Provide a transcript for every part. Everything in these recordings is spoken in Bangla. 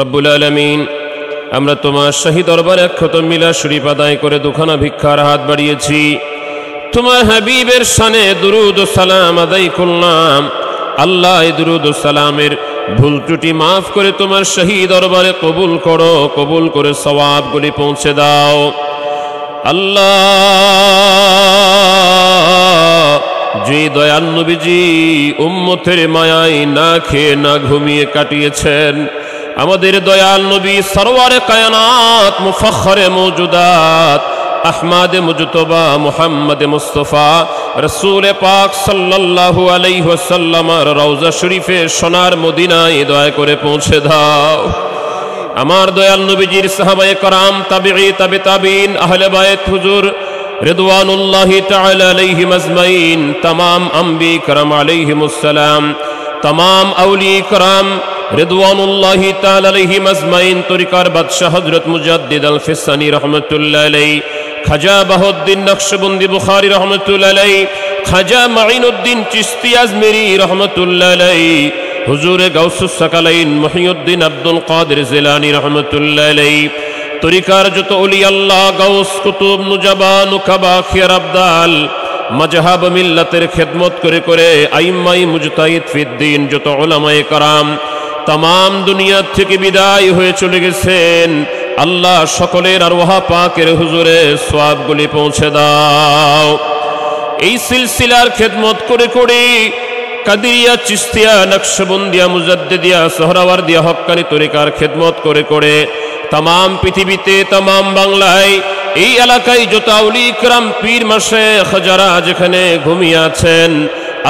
রব্বুল আলামিন, আমরা তোমার শাহী দরবারে ক্ষত মিলা শরীফ আদায় করে দুখানা ভিক্ষার হাত বাড়িয়েছি। তোমার হাবিবের শানে দুরুদ ও সালাম আদায় করলাম। আল্লাহ, এই দুরুদ ও সালামের ভুল ত্রুটি মাফ করে তোমার শাহী দরবারে কবুল করো, কবুল করে সওয়াবগুলি পৌঁছে দাও। আল্লাহ, যে দয়াল নবীজি উম্মতের মায়ায় না খেয়ে না ঘুমিয়ে কাটিয়েছেন, আমাদের দয়াল নবী সরওয়ারে কায়নাত মুফাখরে মওজুদাত আহমদে মুজতবা মুহাম্মদে মুস্তাফা রাসূল পাক সাল্লাল্লাহু আলাইহি ওয়াসাল্লামের রওজা শরীফে সোনার মদিনায় দয়া করে পৌঁছে দাও। আমার দয়াল নবীজির সাহাবায়ে کرام, তাবিঈ, তাবে তাবিঈন, আহলে বায়ত হুজুর রিদওয়ানুল্লাহি তাআলা আলাইহিম আজমাইন, तमाम আম্বিয়া کرام আলাইহিমুস সালাম, तमाम আউলিয়া کرام রিদওয়ানুল্লাহি তাআলা আলাইহিম আজমাইন, তরিকার বাদশাহ হযরত মুজাদ্দিদ আল ফিসানি রাহমাতুল্লাহ আলাইহি, খাজা বাহুদ্দিন নকশবন্দি বুখারী রাহমাতুল্লাহ আলাইহি, খাজা মাঈনুদ্দিন চিশতি আজমেরি রাহমাতুল্লাহ আলাইহি, হুজুরে গাউসুস সাকালাইন মুহিউদ্দিন আব্দুল কাদের জিলানী রাহমাতুল্লাহ আলাইহি, তরিকার যত ওলি আল্লাহ, গাউস, কুতুব, নুজাবা, নুকাবা, খিয়ার আবদাল, মাযহাব মিল্লাতের খেদমত করে করে আইম্মাই মুজতাহিদ ফিদ্দিন যত উলামায়ে کرام तमाम দুনিয়া থেকে বিদায় হয়ে চলে গেছেন, আল্লাহ সকলের আরওয়াহ পাকের হুজুরে সওয়াবগুলি পৌঁছে দাও। এই সিলসিলার খেদমত করে করে কাদিরিয়া, চিশতিয়া, নকশবন্দিয়া, মুজাদ্দিদিয়া, সোহরাওয়ার্দিয়া হক্কানি তরিকার খেদমত করে করে तमाम পৃথিবীতে, तमाम বাংলায়, এই এলাকায় যত আউলিয়া کرام, পীর মাশায়েখ যারা যেখানে ঘুমিয়ে আছেন,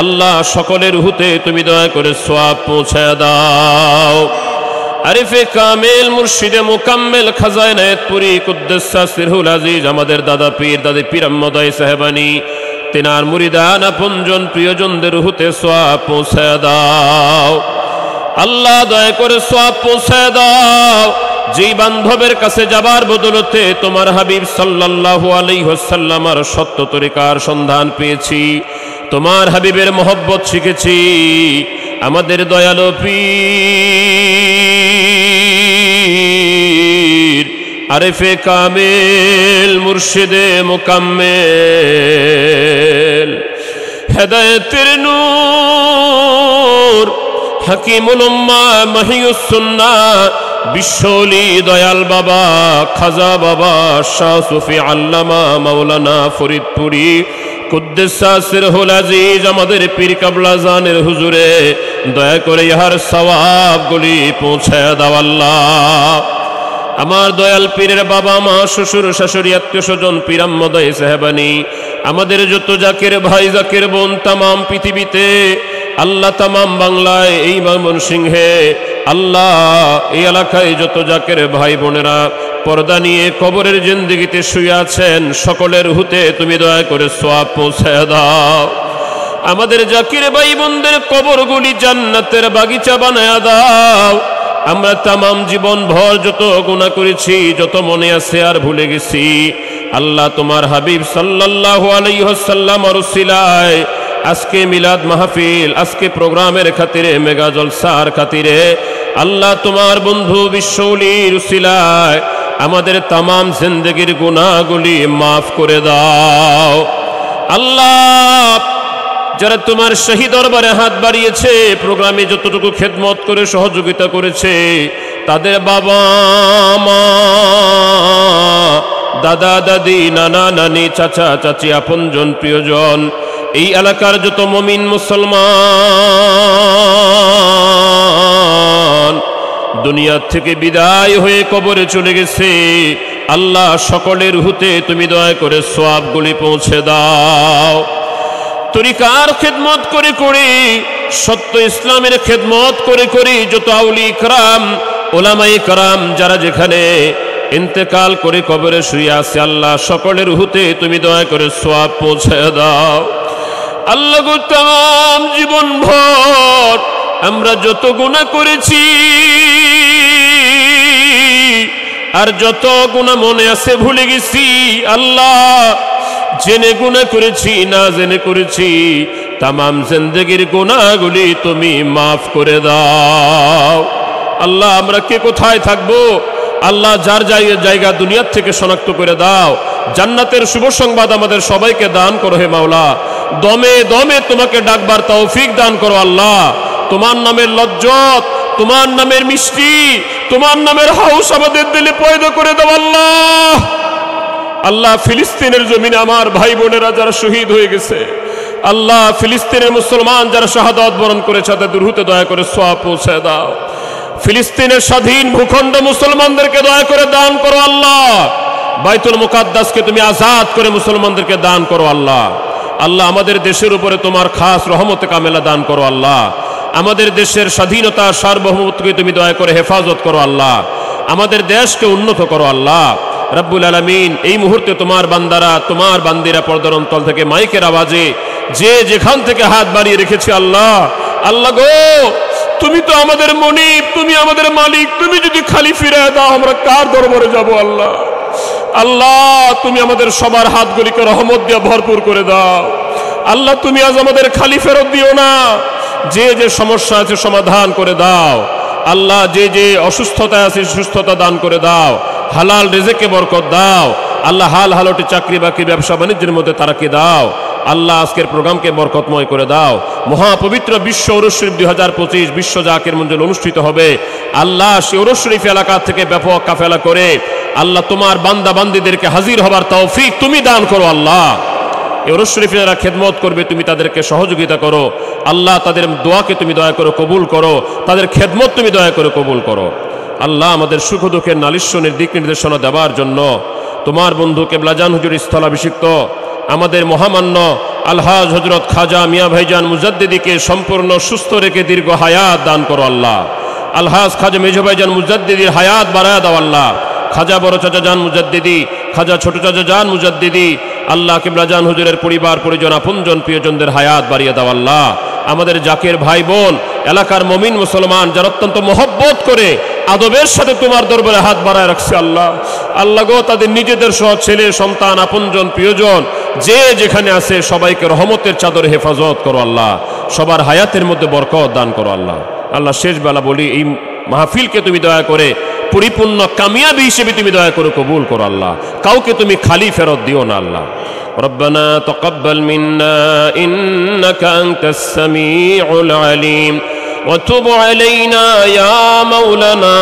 আল্লাহ সকলের রুহুতে তুমি দয়া করে সওয়াব পৌঁছায় দাও। আরিফে কামেল মুর্শিদে মুকাম্মেল খাজাইনাতপুরি কুদ্দুসা সিরহুল আজিজ, আমাদের দাদা পীর, দাদি পীর আহমদাই সাহেবানী, তেনার মুরিদান আপনজন প্রিয়জনদের রুহুতে সওয়াব পৌঁছায় দাও। আল্লাহ, দয়া করে সওয়াব পৌঁছায় দাও। যেই বান্ধবের কাছে যাবার বদলতে তোমার হাবিব সাল্লাল্লাহু আলাইহি ওয়াসাল্লামের সত্য তরিকার সন্ধান পেয়েছি, তোমার হাবিবের মহব্বত শিখেছি, আমাদের দয়ালু পীর আরিফে কামেল মুর্শিদে মুকাম্মেল, হেদায়েতের নূর, হাকিমুল উম্মাহ, মাহিউস সুন্নাহ, বিশ্বলি দয়াল বাবা, খাজা বাবা, শাহ সুফি আল্লামা মাওলানা ফরিদপুরি কুদ্দুসা সিরহুল আজিজ, আমাদের পীর কাবলা জানের হুজুরে দয়া করে ইহার সওয়াবগুলি পৌঁছায় দাও। আল্লাহ, আমার দয়াল পীরের বাবা, মা, শ্বশুর, শাশুড়ি, আত্মীয় স্বজন, পীর আহমদাই সাহেবানী, আমাদের যত জাকের ভাই, জাকের বোন, तमाम পৃথিবীতে, আল্লাহ तमाम বাংলায়, এই ময়মনসিংহে, আল্লাহ এই এলাকায় যত জাকের ভাই বোনেরা পর্দা নিয়ে কবরের জিন্দেগিতে শুয়ে আছেন, সকলের রুহুতে তুমি দয়া করে সওয়াব পৌঁছায় দাও। আমাদের জাকির ভাই বোনদের কবরগুলি জান্নাতের বাগিচা বানায় দাও। আমরা तमाम জীবন ভর যত গুনাহ করেছি, যত মনে আছে আর ভুলে গেছি, আল্লাহ তোমার হাবিব সাল্লাল্লাহু আলাইহি ওয়াসাল্লামের উসিলায় আজকে মিলাদ মাহফিল, আজকে প্রোগ্রামের খাতিরে, মেগা জলসার খাতিরে, আল্লাহ তোমার বন্ধু বিশ্বলির উসিলায় আমাদের तमाम জিন্দেগির গুনাহগুলি মাফ করে দাও। আল্লাহ, যারা তোমার শাহী দরবারে হাত বাড়িয়েছে, প্রোগ্রামে যতটুকু খেদমত করে সহযোগিতা করেছে, তাদের বাবা মা, দাদা দাদি, নানা নানি, চাচা চাচি, আপনজন প্রিয়জন, এই এলাকার যত মুমিন মুসলমান দুনিয়া থেকে বিদায় হয়ে কবরে চলে গেছে, আল্লাহ সকলের রুহুতে তুমি দয়া করে সওয়াবগুলি পৌঁছে দাও। তরিকার খেদমত করে করে, সত্য ইসলামের খেদমত করে করে যত আউলিয়া کرام, উলামায়ে کرام যারা যেখানে ইন্তেকাল করে কবরে শুয়ে আছে, আল্লাহ সকলের রুহুতে তুমি দয়া করে সওয়াব পৌঁছে দাও। আল্লাহ গো, तमाम জীবন ভর আমরা যত গুনাহ করেছি আর যত গুনাহ মনে আছে ভুলে গেছি, আল্লাহ জেনে গুনাহ করেছি না জেনে করেছি, तमाम জিন্দেগির গুনাহগুলি তুমি মাফ করে দাও। আল্লাহ আমরা কে কোথায় থাকবো? আল্লাহ যার জায়গা দুনিয়ার থেকে শনাক্ত করে দাও। জান্নাতের শুভ সংবাদ আমাদের সবাইকে দান করো হে মাওলা। দমে দমে তোমাকে ডাকবার তৌফিক দান করো আল্লাহ। তোমার নামের লজ্জত, তোমার নামের মিষ্টি, তোমার নামের হাউস আমাদের দিলে পয়দা করে দাও আল্লাহ। আল্লাহ ফিলিস্তিনের জমিনে আমার ভাই বোনেরা যারা শহীদ হয়ে গেছে, আল্লাহ ফিলিস্তিনের মুসলমান যারা শাহাদাত বরণ করেছে তাদের দুরুহে দয়া করে সওয়াব পৌঁছে দাও। ফিলিস্তিনের স্বাধীন ভূখণ্ড মুসলমানদেরকে দয়া করে দান করো আল্লাহ। বাইতুল মুকাদ্দাসকে তুমি আজাদ করে মুসলমানদেরকে দান করো আল্লাহ। আল্লাহ আমাদের দেশের উপরে তোমার খাস রহমতে কামেলা দান করো আল্লাহ। আমাদের দেশের স্বাধীনতা সার্বভৌমত্বকে তুমি দয়া করে হেফাজত করো আল্লাহ। আমাদের দেশকে উন্নত করো আল্লাহ রব্বুল আলামিন। এই মুহূর্তে তোমার বান্দারা, তোমার বান্দিরা পর্দার অন্তর থেকে মাইকের আওয়াজে যে যেখান থেকে হাত বাড়িয়ে রেখেছে আল্লাহ, আল্লাহ গো তুমি তো আমাদের মনিব, তুমি আমাদের মালিক। তুমি যদি খালি ফিরিয়ে দাও আমরা কার দরবারে যাব আল্লাহ? আল্লাহ তুমি আমাদের সবার হাতগুলিকে রহমত দিয়ে ভরপুর করে দাও আল্লাহ। তুমি আজ আমাদের খালি ফেরত দিও না। যে যে সমস্যা আছে সমাধান করে দাও আল্লাহ। যে যে অসুস্থতা আছে সুস্থতা দান করে দাও। হালাল রিজিকে বরকত দাও আল্লাহ। হাল হালটি চাকরি বাকরি ব্যবসা বাণিজ্যের মধ্যে তারাকি দাও আল্লাহ। আজকের প্রোগ্রামকে বরকতময় করে দাও। মহাপবিত্র বিশ্ব উরুস শরীফ 2025 বিশ্ব জাকির মঞ্জুল অনুষ্ঠিত হবে আল্লাহ। সেই উরুস শরীফ এলাকা থেকে ব্যাপক কাফেলা করে আল্লাহ তোমার বান্দা বান্দিদেরকে হাজির হবার তৌফিক তুমি দান করো আল্লাহ। এই উরুস শরীফে যারা খেদমত করবে তুমি তাদেরকে সহযোগিতা করো আল্লাহ। তাদের দোয়াকে তুমি দয়া করে কবুল করো, তাদের খেদমত তুমি দয়া করে কবুল করো আল্লাহ। আমাদের সুখ দুঃখের নালিশ দিক নির্দেশনা দেওয়ার জন্য তোমার বন্ধু কেবলাজান হুজুর স্থলাভিষিক্ত আমাদের মহামান্য আলহাজ হযরত খাজা মিয়া ভাইজান মুজাদ্দিদিকে সম্পূর্ণ সুস্থ রেখে দীর্ঘ হায়াত দান করো আল্লাহ। আলহাজ খাজা মেজো ভাইজান মুজাদ্দিদির হায়াত বাড়ায় দাও আল্লাহ। খাজা বড় চাচা জান মুজাদ্দিদি, খাজা ছোট চাচা জান মুজাদ্দিদি আল্লাহ কেবলাজান হুজুরের পরিবার পরিজন আপনজন প্রিয়জনদের হায়াত বাড়িয়ে দাও আল্লাহ। আমাদের জাকের ভাই বোন এলাকার মুমিন মুসলমান যারা অত্যন্ত মহব্বত করে আদবের সাথে তোমার দরবারে হাত বাড়ায় রাখছে আল্লাহ, আল্লাহ গো তাদের নিজেদের সহ ছেলে সন্তান আপনজন প্রিয়জন যে যেখানে আছে সবাইকে রহমতের চাদরে হেফাজত করো আল্লাহ। সবার হায়াতের মধ্যে বরকত দান করো আল্লাহ। আল্লাহ শেষ বেলা বলি এই মাহফিলকে তুমি দয়া করে পরিপূর্ণ কামিয়াবি হিসেবে তুমি দয়া করে কবুল করো আল্লাহ। কাউকে তুমি খালি ফেরত দিও না আল্লাহ। ربنا تقبل منا إنك أنت السميع العليم وتب علينا يا مولانا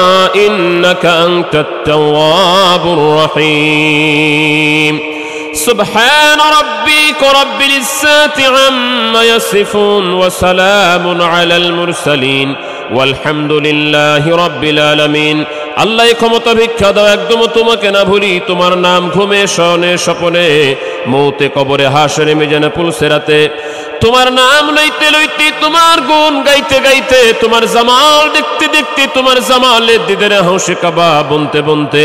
إنك أنت التواب الرحيم سبحان ربك رب العزة عما يصفون وسلام على المرسلين والحمد لله رب العالمين আল্লাহ ক্ষমতা ভিক্ষা দাও একদম তোমাকে না ভুলি। তোমার নাম ঘুমে শয়নে স্বপনে মৌতে কবরে হাসরে মিজানে পুলসেরাতে তোমার নাম লইতে লইতে তোমার গুণ গাইতে গাইতে তোমার জামাল দেখতে দেখতে তোমার জামালের দিদারে হাসে কাবা বনতে বনতে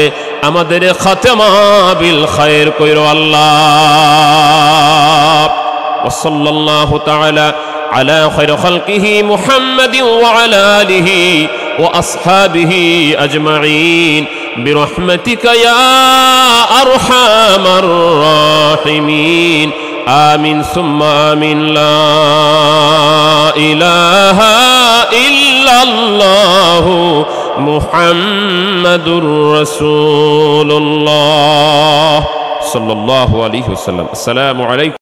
আমাদের খাতেমা বিল খায়ের কইরো আল্লাহ। ওয়া সাল্লাল্লাহু তাআলা আলা খায়রি খালকিহি মুহাম্মাদিন ওয়া আলা আলিহি وأصحابه أجمعين برحمتك يا أرحم الراحمين آمين ثم آمين لا إله إلا الله محمد رسول الله صلى الله عليه وسلم. السلام عليكم.